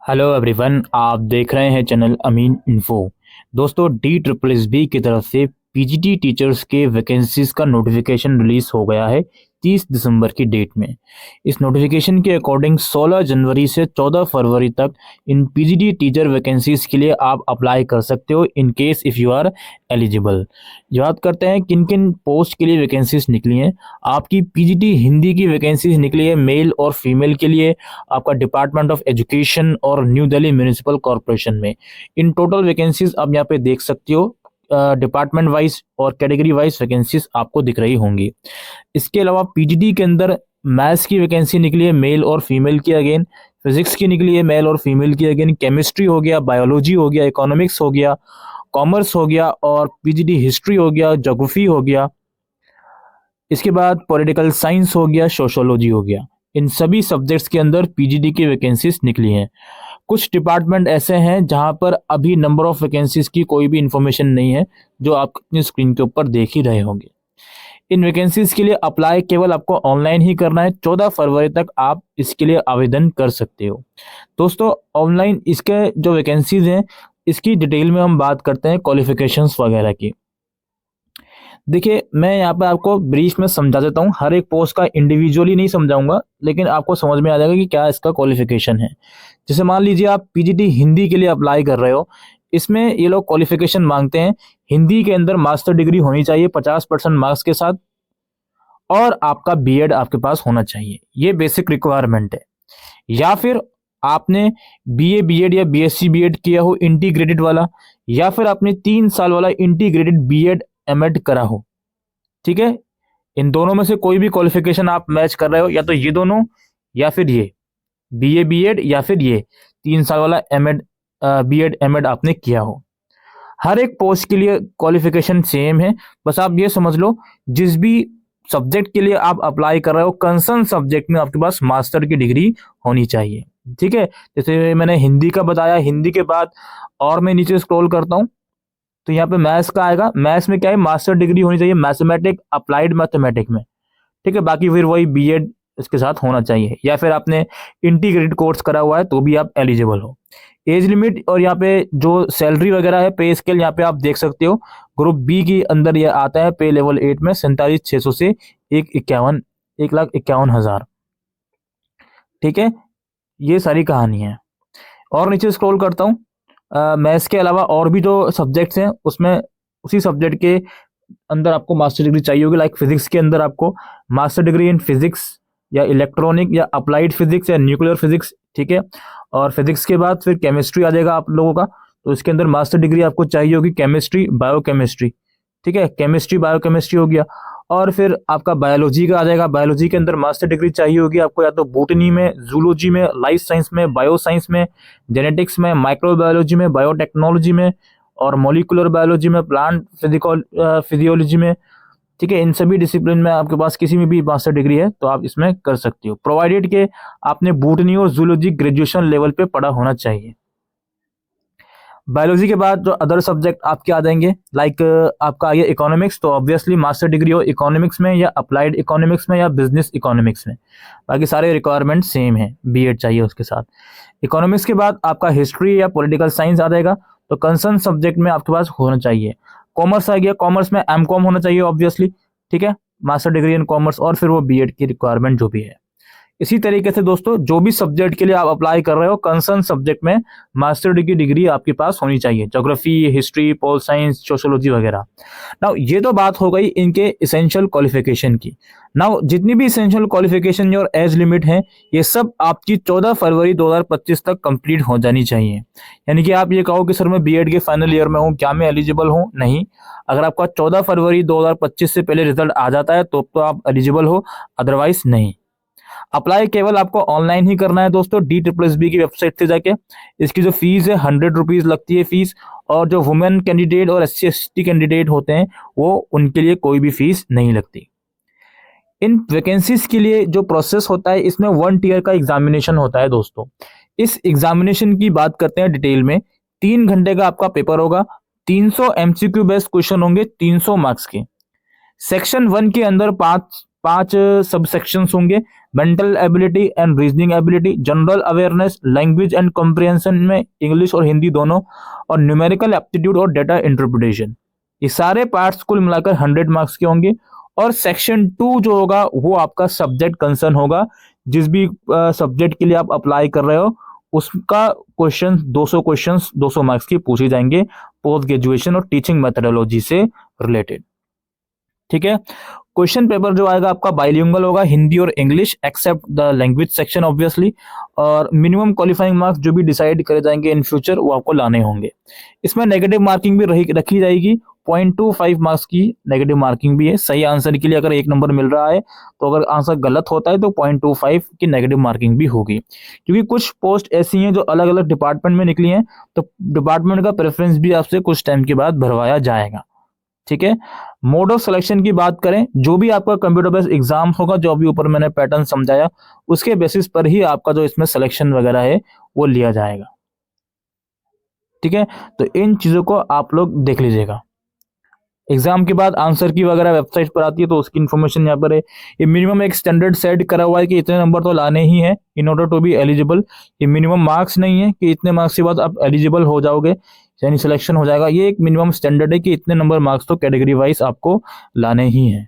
Hello everyone, आप देख रहे हैं चैनल अमीन इन्फो। दोस्तों, DSSB की तरफ से पीजीटी टीचर्स के वैकेंसीज का नोटिफिकेशन रिलीज हो गया है 30 दिसंबर की डेट में। इस नोटिफिकेशन के अकॉर्डिंग 16 जनवरी से 14 फरवरी तक इन पीजीटी टीचर वैकेंसीज के लिए आप अप्लाई कर सकते हो in case if you are eligible. याद करते हैं किन किन पोस्ट के लिए वैकेंसीज निकली हैं। आपकी पीजीटी हिंदी की वैकेंसीज निकली है मेल और फीमेल के लिए, आपका डिपार्टमेंट ऑफ एजुकेशन और न्यू दिल्ली म्यूनिसिपल कॉरपोरेशन में। इन टोटल वैकेंसीज आप यहाँ पे देख सकते हो, डिपार्टमेंट वाइज और कैटेगरी वाइज वैकेंसीज आपको दिख रही होंगी। इसके अलावा पीजीटी के अंदर मैथ्स की वैकेंसी निकली है मेल और फीमेल की अगेन, फिजिक्स की निकली है मेल और फीमेल की अगेन, केमिस्ट्री हो गया, बायोलॉजी हो गया, इकोनॉमिक्स हो गया, कॉमर्स हो गया और पीजीटी हिस्ट्री हो गया, ज्योग्राफी हो गया। इसके बाद पॉलिटिकल साइंस हो गया, सोशोलॉजी हो गया। इन सभी सब्जेक्ट्स के अंदर पीजीटी की वैकेंसीज निकली हैं। कुछ डिपार्टमेंट ऐसे हैं जहां पर अभी नंबर ऑफ वैकेंसीज की कोई भी इंफॉर्मेशन नहीं है, जो आप अपनी स्क्रीन के ऊपर देख ही रहे होंगे। इन वैकेंसीज के लिए अप्लाई केवल आपको ऑनलाइन ही करना है। 14 फरवरी तक आप इसके लिए आवेदन कर सकते हो। दोस्तों, ऑनलाइन इसके जो वैकेंसीज हैं, इसकी डिटेल में हम बात करते हैं क्वालिफिकेशंस वगैरह की। देखिए, मैं यहाँ पे आपको ब्रीफ में समझा देता हूँ, हर एक पोस्ट का इंडिविजुअली नहीं समझाऊंगा, लेकिन आपको समझ में आ जाएगा कि क्या इसका क्वालिफिकेशन है। जैसे मान लीजिए आप पीजीटी हिंदी के लिए अप्लाई कर रहे हो, इसमें ये लोग क्वालिफिकेशन मांगते हैं हिंदी के अंदर मास्टर डिग्री होनी चाहिए 50% मार्क्स के साथ, और आपका बीएड आपके पास होना चाहिए। ये बेसिक रिक्वायरमेंट है। या फिर आपने बीए बीएड या बीएससी बीएड किया हो इंटीग्रेटेड वाला, या फिर आपने 3 साल वाला इंटीग्रेटेड बीएड एमएड करा हो। ठीक है, इन दोनों में से कोई भी क्वालिफिकेशन आप मैच कर रहे हो, या तो ये दोनों या फिर ये बीए बीएड या फिर ये 3 साल वाला एमएड बीएड एमएड आपने किया हो। हर एक पोस्ट के लिए क्वालिफिकेशन सेम है। बस आप ये समझ लो, जिस भी सब्जेक्ट के लिए आप अप्लाई कर रहे हो, कंसर्न सब्जेक्ट में आपके पास मास्टर की डिग्री होनी चाहिए। ठीक है, जैसे मैंने हिंदी का बताया, हिंदी के बाद और मैं नीचे स्क्रॉल करता हूँ तो यहाँ पे मैथ्स का आएगा। मैथ्स में क्या है, मास्टर डिग्री होनी चाहिए मैथमेटिक अप्लाइड मैथमेटिक में। ठीक है, बाकी फिर वही बीएड इसके साथ होना चाहिए, या फिर आपने इंटीग्रेटेड कोर्स करा हुआ है तो भी आप एलिजिबल हो। एज लिमिट और यहाँ पे जो सैलरी वगैरह है, पे स्केल यहाँ पे आप देख सकते हो। ग्रुप बी के अंदर ये आता है पे लेवल 8 में 47,600 से 1,51,000। ठीक है, ये सारी कहानी है। और नीचे स्क्रॉल करता हूँ, मैथ्स के अलावा और भी जो सब्जेक्ट्स हैं उसमें उसी सब्जेक्ट के अंदर आपको मास्टर डिग्री चाहिए होगी। लाइक फिजिक्स के अंदर आपको मास्टर डिग्री इन फिजिक्स या इलेक्ट्रॉनिक या अप्लाइड फिजिक्स या न्यूक्लियर फिजिक्स। ठीक है, और फिजिक्स के बाद फिर केमिस्ट्री आ जाएगा आप लोगों का, तो इसके अंदर मास्टर डिग्री आपको चाहिए होगी केमिस्ट्री बायोकेमिस्ट्री। ठीक है, केमिस्ट्री बायोकेमिस्ट्री हो गया। और फिर आपका बायोलॉजी का आ जाएगा, बायोलॉजी के अंदर मास्टर डिग्री चाहिए होगी आपको, या तो बॉटनी में, जूलॉजी में, लाइफ साइंस में, बायो साइंस में, जेनेटिक्स में, माइक्रोबायोलॉजी में, बायोटेक्नोलॉजी में और मोलिकुलर बायोलॉजी में, प्लांट फिजियोलॉजी में। ठीक है, इन सभी डिसिप्लिन में आपके पास किसी में भी मास्टर डिग्री है तो आप इसमें कर सकते हो, प्रोवाइडेड के आपने बॉटनी और जूलॉजी ग्रेजुएशन लेवल पे पढ़ा होना चाहिए। बायोलॉजी के बाद जो अदर सब्जेक्ट आपके आ जाएंगे, लाइक आपका आ गया इकोनॉमिक्स, तो ऑब्वियसली मास्टर डिग्री हो इकोनॉमिक्स में या अप्लाइड इकोनॉमिक्स में या बिजनेस इकोनॉमिक्स में। बाकी सारे रिक्वायरमेंट सेम है, बीएड चाहिए उसके साथ। इकोनॉमिक्स के बाद आपका हिस्ट्री या पॉलिटिकल साइंस आ जाएगा, तो कंसर्न सब्जेक्ट में आपके पास होना चाहिए। कॉमर्स आ गया, कॉमर्स में एमकॉम होना चाहिए ऑब्वियसली। ठीक है, मास्टर डिग्री इन कॉमर्स, और फिर वो बीएड की रिक्वायरमेंट जो भी है। इसी तरीके से दोस्तों, जो भी सब्जेक्ट के लिए आप अप्लाई कर रहे हो, कंसर्न सब्जेक्ट में मास्टर डिग्री डिग्री आपके पास होनी चाहिए, geography, history, pol science, sociology वगैरह। नाउ ये तो बात हो गई इनके इसेंशियल क्वालिफिकेशन की। नाउ जितनी भी इसेंशियल क्वालिफिकेशन और एज लिमिट है, ये सब आपकी 14 फरवरी 2025 तक कंप्लीट हो जानी चाहिए। यानी कि आप ये कहो कि सर मैं बीएड के फाइनल ईयर में हूँ, क्या मैं एलिजिबल हूँ? नहीं। अगर आपका 14 फरवरी 2025 से पहले रिजल्ट आ जाता है तो आप एलिजिबल हो, अदरवाइज नहीं। अप्लाई केवल आपको ऑनलाइन ही करना है दोस्तों, DSSB की वेबसाइट से जाके। इसकी जो फीस है 100 रुपीज लगती है फीस, और जो वुमेन कैंडिडेट और SC/ST कैंडिडेट होते हैं वो उनके लिए कोई भी फीस नहीं लगती। इन वैकेंसीज के लिए जो प्रोसेस होता है, इसमें 1 ईयर का एग्जामिनेशन होता है दोस्तों। इस एग्जामिनेशन की बात करते हैं डिटेल में। 3 घंटे का आपका पेपर होगा, 300 MCQ बेस्ड क्वेश्चन होंगे, 300 मार्क्स के। सेक्शन 1 के अंदर 5 5 सब सेक्शंस होंगे। Mental ability and reasoning ability, general awareness, language and comprehension में इंग्लिश और हिंदी दोनों, और न्यूमेरिकल एप्टीट्यूड और डेटा इंटरप्रिटेशन। ये सारे पार्ट्स कुल मिलाकर 100 मार्क्स के होंगे। और सेक्शन 2 जो होगा वो आपका सब्जेक्ट कंसर्न होगा। जिस भी सब्जेक्ट के लिए आप अप्लाई कर रहे हो उसका क्वेश्चन 200 मार्क्स की पूछे जाएंगे, पोस्ट ग्रेजुएशन और टीचिंग मेथोडोलॉजी से रिलेटेड। ठीक है। क्वेश्चन पेपर जो आएगा आपका बाइलिंगुअल होगा, हिंदी और English except the language section obviously. और मिनिमम क्वालिफाइंग मार्क्स जो भी डिसाइड करे जाएंगे इन फ्यूचर वो आपको लाने होंगे। इसमें नेगेटिव मार्किंग भी रखी जाएगी, 0.25 मार्क्स की नेगेटिव मार्किंग भी है। सही आंसर के लिए अगर 1 नंबर मिल रहा है तो अगर आंसर गलत होता है तो 0.25 की नेगेटिव मार्किंग भी होगी। क्योंकि कुछ पोस्ट ऐसी हैं जो अलग अलग डिपार्टमेंट में निकली हैं, तो डिपार्टमेंट का प्रेफरेंस भी आपसे कुछ टाइम के बाद भरवाया जाएगा। ठीक है। मोड ऑफ सिलेक्शन की बात करें, जो भी आपका कंप्यूटर बेस्ड एग्जाम होगा, जो अभी ऊपर मैंने पैटर्न समझाया उसके बेसिस पर ही आपका जो इसमें सिलेक्शन वगैरह है वो लिया जाएगा। ठीक है। तो इन चीजों को आप लोग देख लीजिएगा। एग्जाम के बाद आंसर की वगैरह वेबसाइट पर आती है तो उसकी इन्फॉर्मेशन यहाँ पर है। ये मिनिमम एक स्टैंडर्ड सेट करा हुआ है कि इतने नंबर तो लाने ही है in order to be eligible. ये मिनिमम मार्क्स नहीं है कि इतने मार्क्स के बाद आप एलिजिबल हो जाओगे यानी सिलेक्शन हो जाएगा। ये एक मिनिमम स्टैंडर्ड है कि इतने नंबर मार्क्स तो कैटेगरी वाइज आपको लाने ही हैं।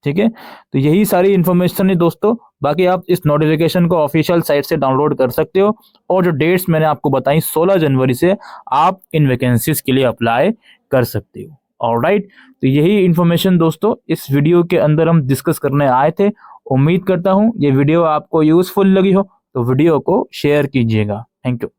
ठीक है। तो यही सारी इन्फॉर्मेशन है दोस्तों। बाकी आप इस नोटिफिकेशन को ऑफिशियल साइट से डाउनलोड कर सकते हो, और जो डेट्स मैंने आपको बताई 16 जनवरी से आप इन वैकेंसीज के लिए अप्लाई कर सकते हो। ऑलराइट। तो यही इन्फॉर्मेशन दोस्तों इस वीडियो के अंदर हम डिस्कस करने आए थे। उम्मीद करता हूं ये वीडियो आपको यूजफुल लगी हो, तो वीडियो को शेयर कीजिएगा। Thank you.